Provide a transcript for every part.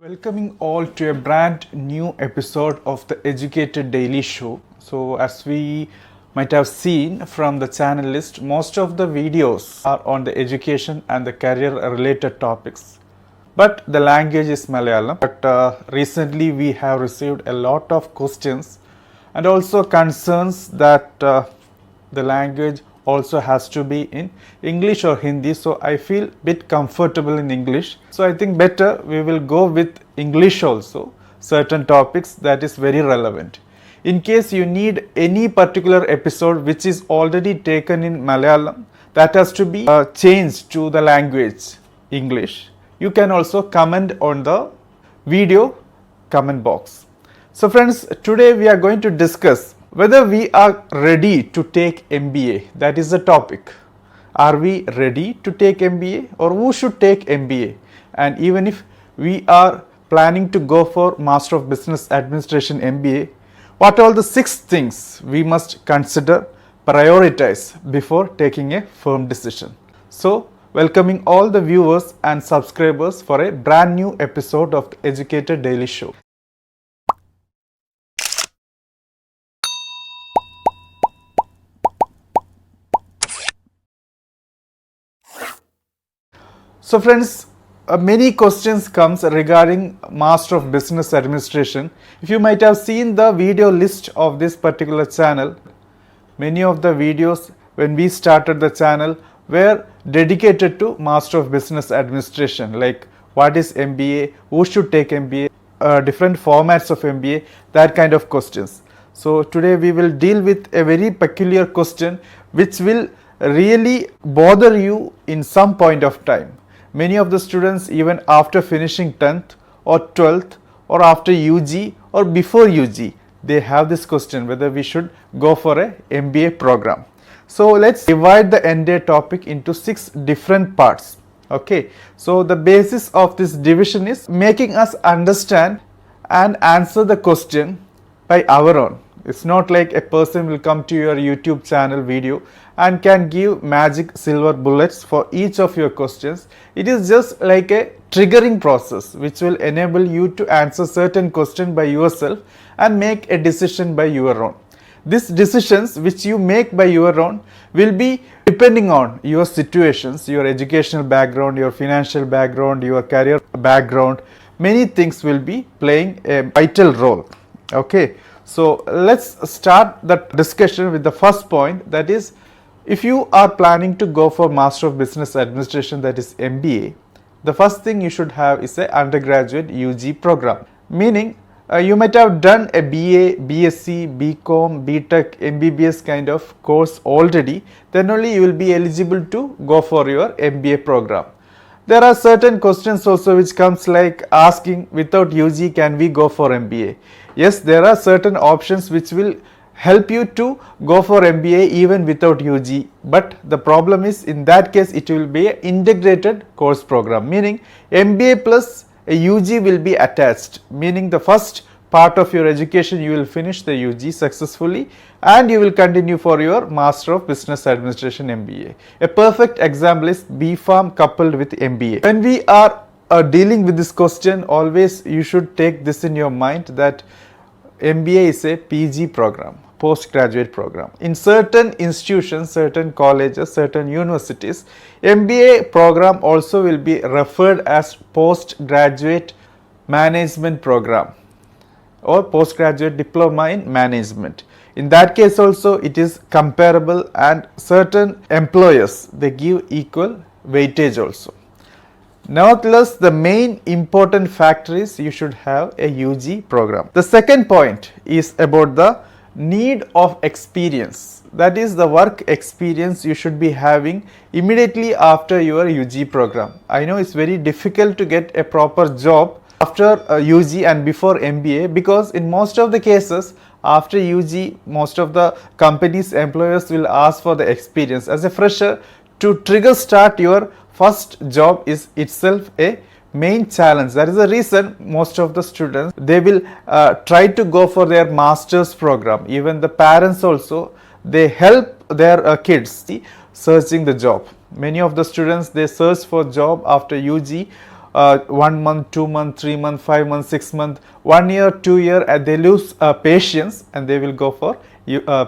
Welcoming all to a brand new episode of the Educated Daily Show. So, as we might have seen from the channel list, most of the videos are on the education and the career related topics. But the language is Malayalam. But recently we have received a lot of questions and also concerns that the language also has to be in English or Hindi, so I feel bit comfortable in English. So I think better we will go with English also, certain topics that is very relevant. In case you need any particular episode which is already taken in Malayalam that has to be changed to the language English, you can also comment on the video comment box. So friends, today we are going to discuss whether we are ready to take MBA. That is the topic. Are we ready to take MBA, or who should take MBA? And even if we are planning to go for Master of Business Administration MBA, what are all the 6 things we must consider, prioritize before taking a firm decision? So, welcoming all the viewers and subscribers for a brand new episode of the Educated Daily Show. So friends, many questions comes regarding Master of Business Administration. If you might have seen the video list of this particular channel, many of the videos when we started the channel were dedicated to Master of Business Administration, like what is MBA, who should take MBA, different formats of MBA, that kind of questions. So today we will deal with a very peculiar question which will really bother you in some point of time. Many of the students, even after finishing 10th or 12th or after UG or before UG, they have this question whether we should go for a MBA program. So let's divide the entire topic into 6 different parts. Okay, so the basis of this division is making us understand and answer the question by our own. It's not like a person will come to your YouTube channel video and can give magic silver bullets for each of your questions. It is just like a triggering process which will enable you to answer certain question by yourself and make a decision by your own. These decisions which you make by your own will be depending on your situations, your educational background, your financial background, your career background. Many things will be playing a vital role. Okay. So let's start the discussion with the first point, that is, if you are planning to go for Master of Business Administration, that is MBA, the first thing you should have is a undergraduate UG program. Meaning you might have done a BA, BSc, BCom, BTech, MBBS kind of course already, then only you will be eligible to go for your MBA program. There are certain questions also which comes like asking, without UG can we go for MBA? Yes, there are certain options which will help you to go for MBA even without UG, but the problem is in that case it will be an integrated course program, meaning MBA plus a UG will be attached, meaning the first part of your education you will finish the UG successfully and you will continue for your Master of Business Administration MBA. A perfect example is B.Pharm coupled with MBA. When we are dealing with this question, always you should take this in your mind that MBA is a PG program, postgraduate program. In certain institutions, certain colleges, certain universities, MBA program also will be referred as postgraduate management program or postgraduate diploma in management. In that case also it is comparable, and certain employers they give equal weightage also. Nevertheless, the main important factor is you should have a UG program. The second point is about the need of experience. That is the work experience you should be having immediately after your UG program. I know it's very difficult to get a proper job after UG and before MBA, because in most of the cases after UG most of the companies, employers will ask for the experience. As a fresher, to trigger start your first job is itself a main challenge. That is the reason most of the students they will try to go for their master's program. Even the parents also, they help their kids searching the job. Many of the students they search for job after UG 1 month, 2 month, 3 month, 5 month, 6 month, 1 year, 2 year, and they lose patience and they will go for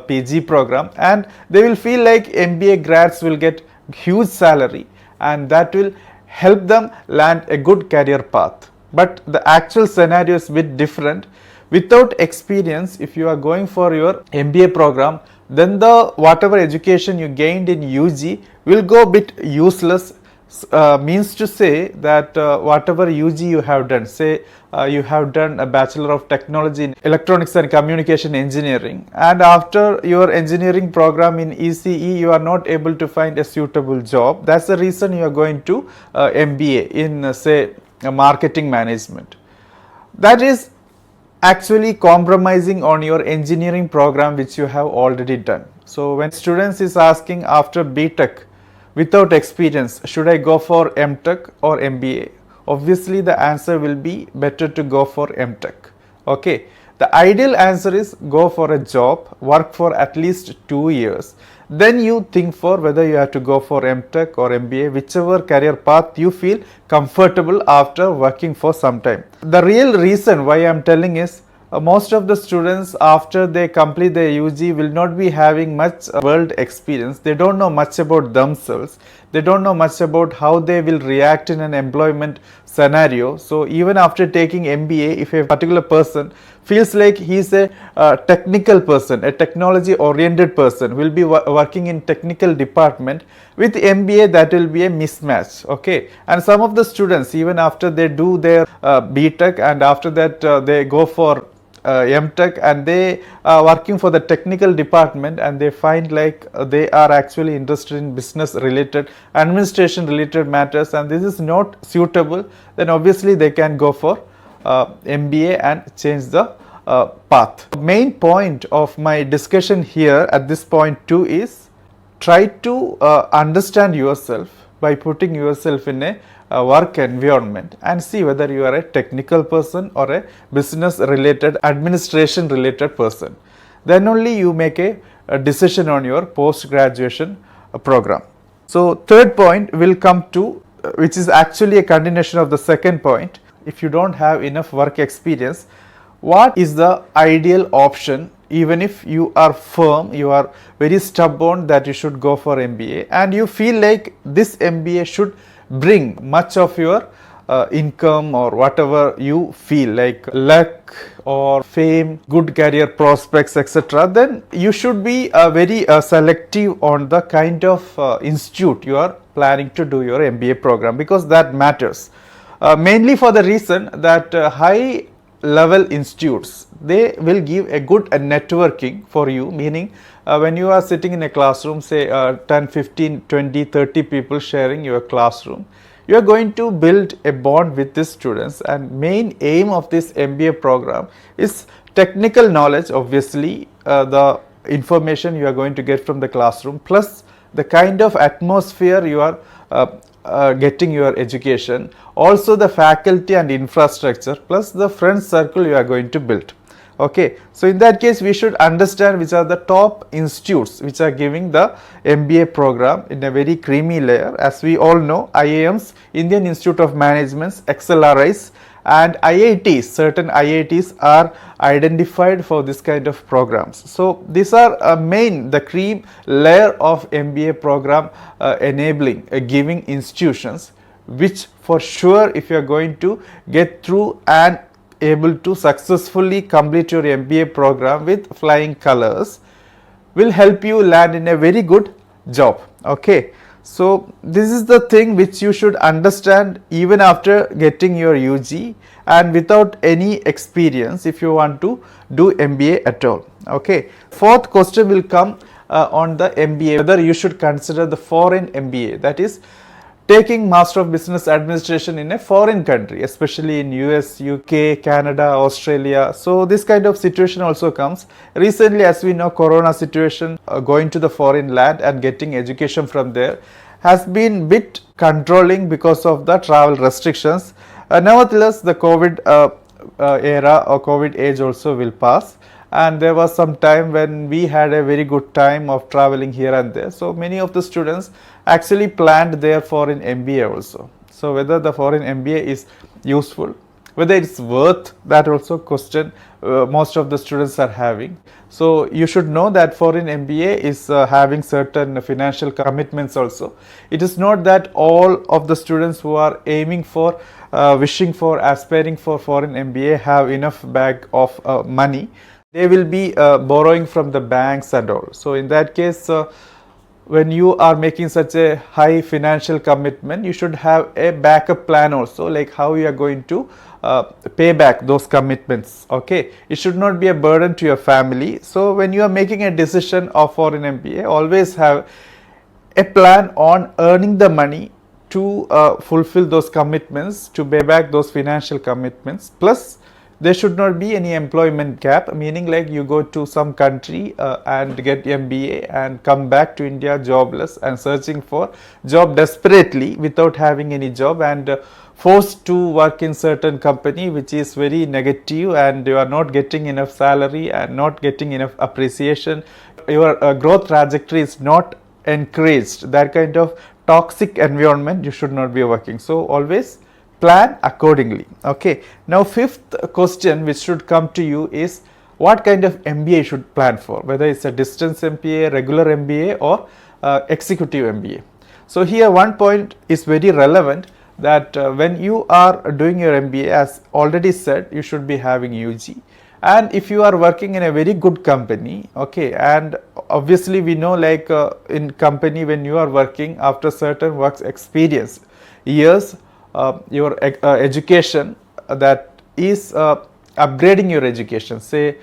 PG program, and they will feel like MBA grads will get huge salary and that will help them land a good career path. But the actual scenario is a bit different. Without experience, if you are going for your MBA program, then the whatever education you gained in UG will go a bit useless. Means to say that whatever UG you have done, say you have done a Bachelor of Technology in Electronics and Communication Engineering, and after your engineering program in ECE you are not able to find a suitable job. That's the reason you are going to MBA in say marketing management. That is actually compromising on your engineering program which you have already done. So when students is asking after BTech without experience, should I go for MTech or MBA? Obviously the answer will be better to go for MTech. Okay, the ideal answer is go for a job, work for at least 2 years, then you think for whether you have to go for MTech or MBA, whichever career path you feel comfortable after working for some time. The real reason why I am telling is most of the students after they complete their UG will not be having much world experience. They don't know much about themselves. They don't know much about how they will react in an employment scenario. So even after taking MBA, if a particular person feels like he is a technical person, a technology oriented person, will be working in technical department, with MBA that will be a mismatch. Okay, and some of the students even after they do their BTech and after that they go for MTech and they are working for the technical department and they find like they are actually interested in business related, administration related matters, and this is not suitable, then obviously they can go for MBA and change the path. The main point of my discussion here at this point too is try to understand yourself by putting yourself in a work environment and see whether you are a technical person or a business related, administration related person. Then only you make a decision on your post graduation program. So third point will come to which is actually a continuation of the second point. If you don't have enough work experience, what is the ideal option? Even if you are firm, you are very stubborn that you should go for MBA and you feel like this MBA should bring much of your income or whatever you feel like luck or fame, good career prospects, etc., then you should be very selective on the kind of institute you are planning to do your MBA program, because that matters. Mainly for the reason that high level institutes, they will give a good networking for you, meaning when you are sitting in a classroom, say 10, 15, 20, 30 people sharing your classroom, you are going to build a bond with these students, and main aim of this MBA program is technical knowledge, obviously the information you are going to get from the classroom plus the kind of atmosphere you are getting your education, also the faculty and infrastructure plus the friend circle you are going to build. Okay, so in that case we should understand which are the top institutes which are giving the MBA program in a very creamy layer. As we all know, IIMs, Indian Institute of Management, XLRIs, and IITs, certain IITs are identified for this kind of programs. So these are the cream layer of MBA program enabling giving institutions, which for sure if you are going to get through and able to successfully complete your MBA program with flying colors, will help you land in a very good job. Okay, so this is the thing which you should understand even after getting your UG and without any experience if you want to do MBA at all. Okay, fourth question will come on the MBA, whether you should consider the foreign MBA, that is taking Master of Business Administration in a foreign country, especially in US, UK, Canada, Australia. So this kind of situation also comes. Recently, as we know, Corona situation, going to the foreign land and getting education from there has been bit controlling because of the travel restrictions. Nevertheless, the COVID era or COVID age also will pass. And there was some time when we had a very good time of traveling here and there. So many of the students actually planned there for an MBA also. So whether the foreign MBA is useful, whether it's worth, that also question most of the students are having. So you should know that foreign MBA is having certain financial commitments also. It is not that all of the students who are aiming for, wishing for, aspiring for foreign MBA have enough bag of money. They will be borrowing from the banks and all. So in that case, when you are making such a high financial commitment, you should have a backup plan also, like how you are going to pay back those commitments. Okay, it should not be a burden to your family. So when you are making a decision of foreign MBA, always have a plan on earning the money to fulfill those commitments, to pay back those financial commitments. Plus there should not be any employment gap, meaning like you go to some country and get MBA and come back to India jobless and searching for job desperately without having any job, and forced to work in certain company which is very negative, and you are not getting enough salary and not getting enough appreciation. Your growth trajectory is not encouraged. That kind of toxic environment you should not be working. So always plan accordingly. Okay, now fifth question which should come to you is what kind of MBA you should plan for, whether it's a distance MBA, regular MBA, or executive MBA. So here one point is very relevant, that when you are doing your MBA, as already said, you should be having UG. And if you are working in a very good company, okay, and obviously we know, like in company when you are working, after certain works experience years, your education that is upgrading your education, say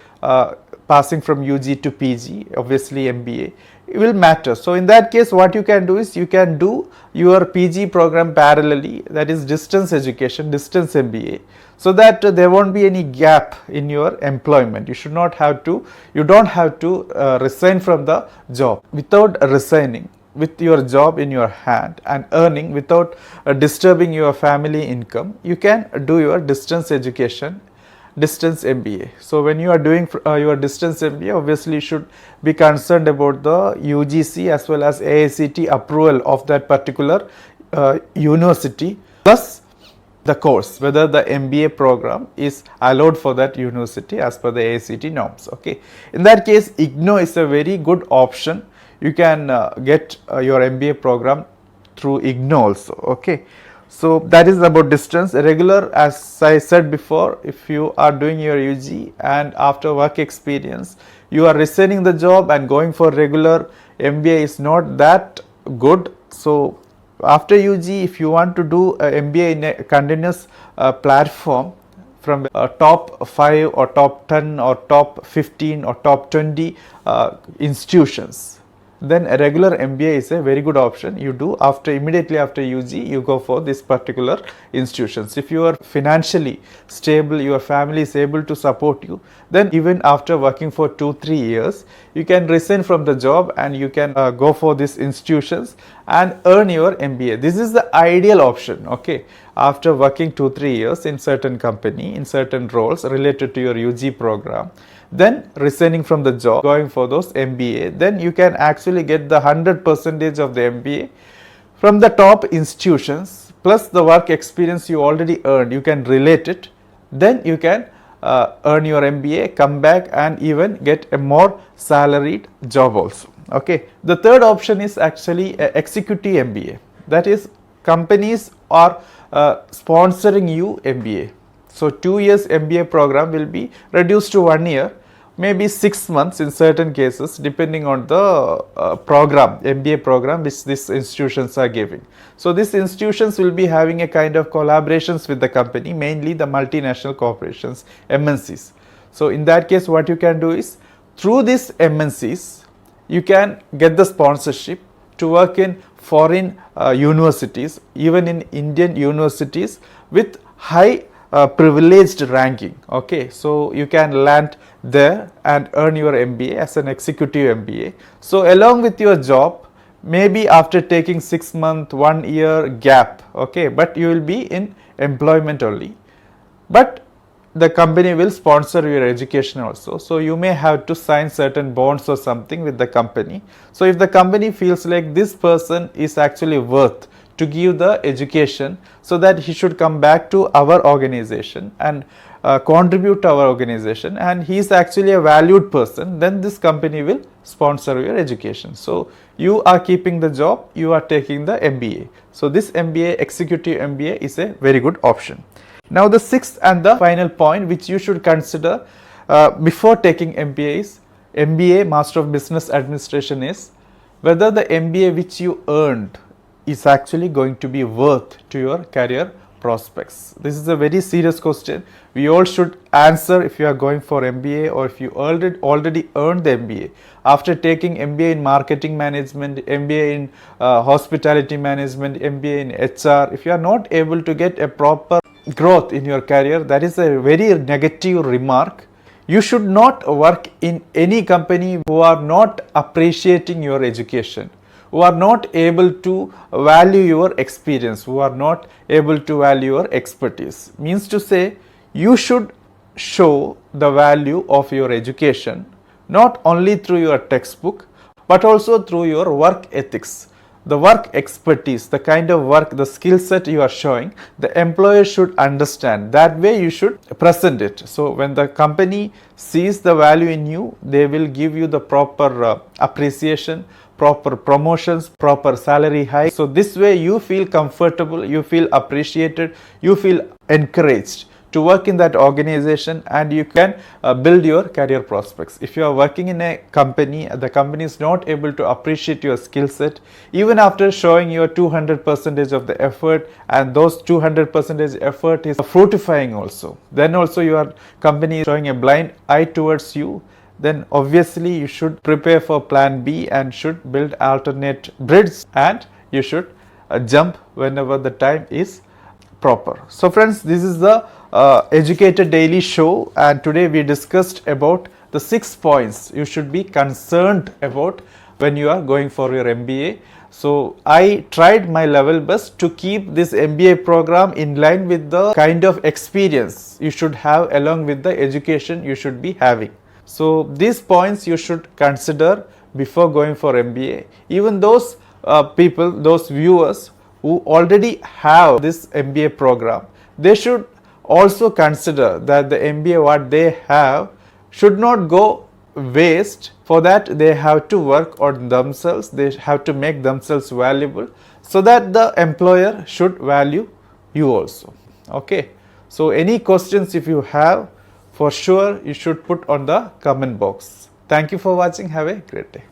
passing from UG to PG, obviously MBA, it will matter. So in that case, what you can do is you can do your PG program parallelly, that is distance education, distance MBA, so that there won't be any gap in your employment. You should not have to, you don't have to resign from the job. Without resigning, with your job in your hand and earning without disturbing your family income, you can do your distance education, distance MBA. So when you are doing your distance MBA, obviously you should be concerned about the UGC as well as AICT approval of that particular university, plus the course, whether the MBA program is allowed for that university as per the AICT norms. Okay, in that case, IGNOU is a very good option. You can get your MBA program through IGNOU also. Okay, so that is about distance. Regular, as I said before, if you are doing your UG and after work experience you are resigning the job and going for regular, MBA is not that good. So after UG, if you want to do a MBA in a continuous platform from top 5 or top 10 or top 15 or top 20 institutions, then a regular MBA is a very good option. You do after, immediately after UG, you go for this particular institutions. If you are financially stable, your family is able to support you, then even after working for 2-3 years, you can resign from the job and you can go for these institutions and earn your MBA. This is the ideal option. Okay, after working 2-3 years in certain company, in certain roles related to your UG program, then resigning from the job, going for those MBA, then you can actually get the 100% of the MBA from the top institutions, plus the work experience you already earned, you can relate it, then you can earn your MBA, come back and even get a more salaried job also. Okay, the third option is actually a executive MBA, that is companies are sponsoring you MBA. So 2 years MBA program will be reduced to 1 year, maybe 6 months in certain cases, depending on the program, MBA program which these institutions are giving. So these institutions will be having a kind of collaborations with the company, mainly the multinational corporations, MNCs. So in that case, what you can do is through these MNCs, you can get the sponsorship to work in foreign universities, even in Indian universities with high privileged ranking. Okay, so you can land there and earn your MBA as an executive MBA. So along with your job, maybe after taking 6 month, 1 year gap, okay, but you will be in employment only, but the company will sponsor your education also. So you may have to sign certain bonds or something with the company. So if the company feels like this person is actually worth to give the education so that he should come back to our organization and contribute to our organization, and he is actually a valued person, then this company will sponsor your education. So you are keeping the job, you are taking the MBA. So this MBA, executive MBA, is a very good option. Now the sixth and the final point which you should consider before taking MBA is MBA, Master of Business Administration, is whether the MBA which you earned is actually going to be worth to your career prospects. This is a very serious question. We all should answer if you are going for MBA or if you already earned the MBA. After taking MBA in marketing management, MBA in hospitality management, MBA in HR, if you are not able to get a proper growth in your career, that is a very negative remark. You should not work in any company who are not appreciating your education, who are not able to value your experience, who are not able to value your expertise. Means to say, you should show the value of your education not only through your textbook but also through your work ethics, the work expertise, the kind of work, the skill set you are showing. The employer should understand. That way you should present it. So when the company sees the value in you, they will give you the proper appreciation, proper promotions, proper salary hike. So this way you feel comfortable, you feel appreciated, you feel encouraged to work in that organization, and you can build your career prospects. If you are working in a company, the company is not able to appreciate your skill set, even after showing your 200% of the effort, and those 200% effort is fructifying also, then also your company is showing a blind eye towards you, then obviously you should prepare for plan B and should build alternate bridges, and you should jump whenever the time is proper. So friends, this is the Educated Daily Show, and today we discussed about the 6 points you should be concerned about when you are going for your MBA. So I tried my level best to keep this MBA program in line with the kind of experience you should have along with the education you should be having. So these points you should consider before going for MBA. Even those people, those viewers who already have this MBA program, they should also consider that the MBA what they have should not go waste. For that they have to work on themselves, they have to make themselves valuable so that the employer should value you also. Okay, so any questions if you have, for sure you should put on the comment box. Thank you for watching. Have a great day.